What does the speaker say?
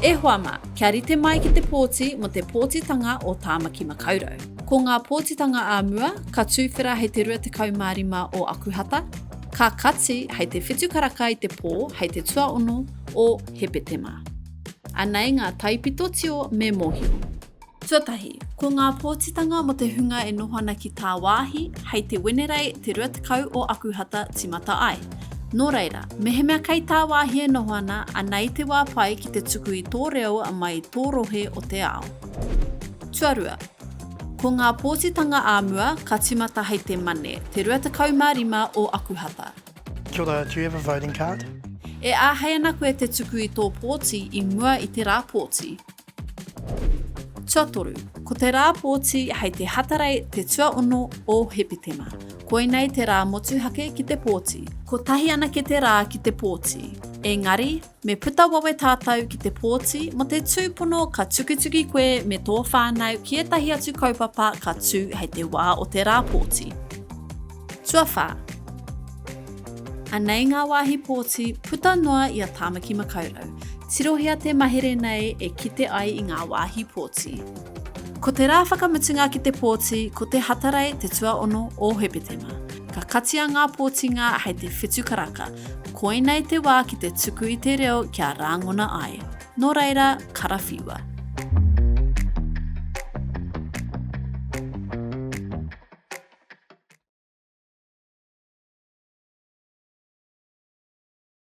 E hoama, kia rite mai ki te PŌTI mo te pōtitanga o Tāmaki Mākaurau. Ko ngā pōtitanga āmua, ka tūwhera hei te 25 o akuhata, ka kati hei te whitu karaka i te pō hei te tuaono o hepetema. Anei ngā taipito tio me mōhio. Tuatahi, ko ngā pōtitanga mo te hunga e nohana ki tā wāhi hei te wenerei te 20 o akuhata timata ai. Nō reira, mehemea kei tā wāhi e nohana anei te wā pai ki te tuku i tō reo a mai tō rohe o te ao. Tuarua, ko ngā pōtitanga āmua ka timata hei te mane, te 25 o akuhata. Kia ora, do you have a voting card? E āhei ana koe te tuku i tō PŌTI i mua i te rā PŌTI. Tuatoru, ko te rā PŌTI hei te hatarei te tuaono o hepetema. Koinei te rā motu hake ki te PŌTI. Ko tahi ana ki te rā ki te PŌTI. Engari, me puta wawe tātou ki te PŌTI mo te tūpono ka tukutuki koe me tō whānau ki etahi atu kaupapa ka tū hei te wā o te rā PŌTI. Tuawha. Anei ngā wāhi PŌTI puta noa i a Tāmaki Mākaurau. Tirohia te mahere nei e kite ai i ngā wāhi PŌTI. Ko te rā whakamutunga ki te PŌTI, ko te hatarei te tuaono o hepetema. Ka katia ngā pōtinga hei te whitu karaka. Koinei te wā ki te tuku i te reo kia rāngona ai. Nō reira, karawhiua.